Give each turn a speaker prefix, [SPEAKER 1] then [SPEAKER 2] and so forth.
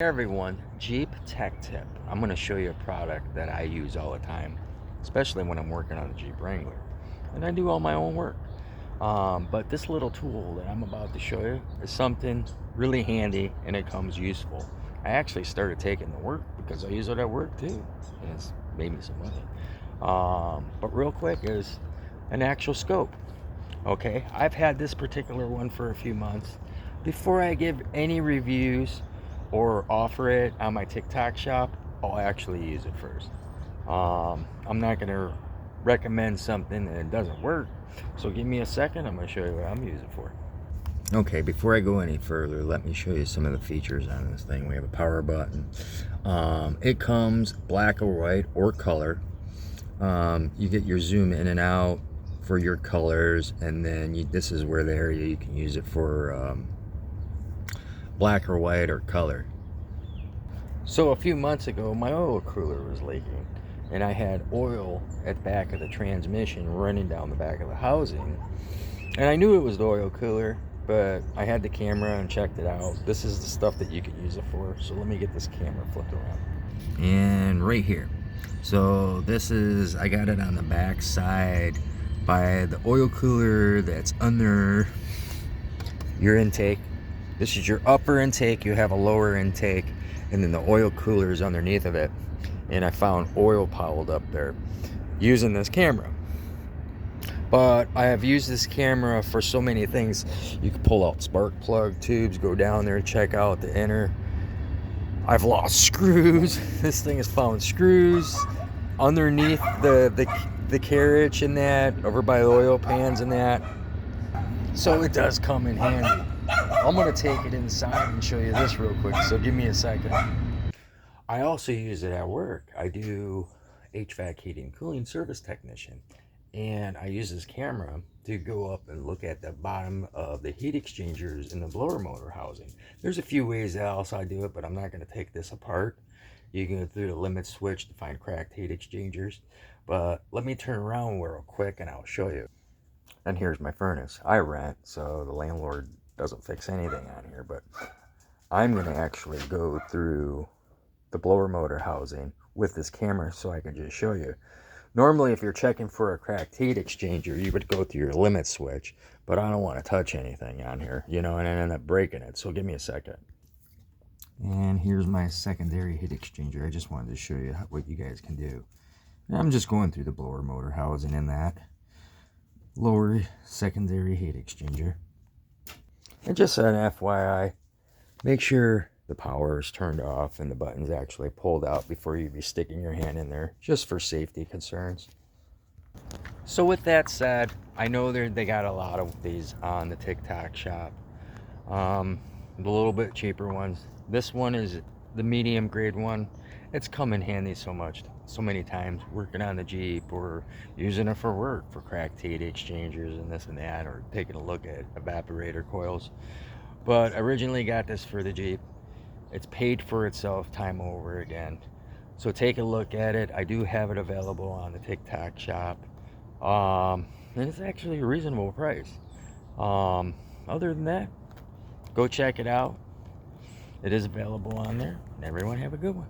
[SPEAKER 1] Hey everyone, Jeep Tech Tip. I'm going to show you a product that I use all the time, especially when I'm working on the Jeep Wrangler. And I do all my own work. But this little tool that I'm about to show you is something really handy and it comes useful. I actually started taking the work because I use it at work too. And it's made me some money. But real quick is an actual scope. Okay, I've had this particular one for a few months. Before I give any reviews or offer it on my TikTok shop, I'll actually use it first. I'm not going to recommend something that it doesn't work. So give me a second, I'm going to show you what I'm using it for. Okay, before I go any further, let me show you some of the features on this thing. We have a power button. It comes black or white or color. You get your zoom in and out for your colors, and then this is where the area you can use it for black or white or color. So a few months ago my oil cooler was leaking and I had oil at the back of the transmission running down the back of the housing, and I knew it was the oil cooler, but I had the camera and checked it out. This is the stuff that you can use it for. So let me get this camera flipped around. And right here, so this is, I got it on the back side by the oil cooler that's under your intake. This is your upper intake, you have a lower intake, and then the oil cooler is underneath of it. And I found oil piled up there using this camera. But I have used this camera for so many things. You can pull out spark plug tubes, go down there, check out the inner. I've lost screws. This thing has found screws underneath the carriage and that, over by the oil pans and that. So it does come in handy. I'm going to take it inside and show you this real quick, so give me a second. I also use it at work. I do HVAC heating cooling service technician, and I use this camera to go up and look at the bottom of the heat exchangers in the blower motor housing. There's a few ways else I do it, but I'm not going to take this apart. You can go through the limit switch to find cracked heat exchangers, but let me turn around real quick and I'll show you. And here's my furnace. I rent, so the landlord doesn't fix anything on here, but I'm going to actually go through the blower motor housing with this camera so I can just show you. Normally, if you're checking for a cracked heat exchanger, you would go through your limit switch, but I don't want to touch anything on here, you know, and I end up breaking it. So give me a second. And here's my secondary heat exchanger. I just wanted to show you what you guys can do. And I'm just going through the blower motor housing in that lower secondary heat exchanger. And just an FYI, make sure the power is turned off and the button's actually pulled out before you be sticking your hand in there, just for safety concerns. So with that said, I know they got a lot of these on the TikTok shop. The little bit cheaper ones. This one is the medium grade one. It's come in handy so many times working on the Jeep, or using it for work for cracked heat exchangers and this and that, or taking a look at evaporator coils. But originally got this for the Jeep. It's paid for itself time over again. So take a look at it. I do have it available on the TikTok shop. And it's actually a reasonable price. Other than that, go check it out. It is available on there. And everyone have a good one.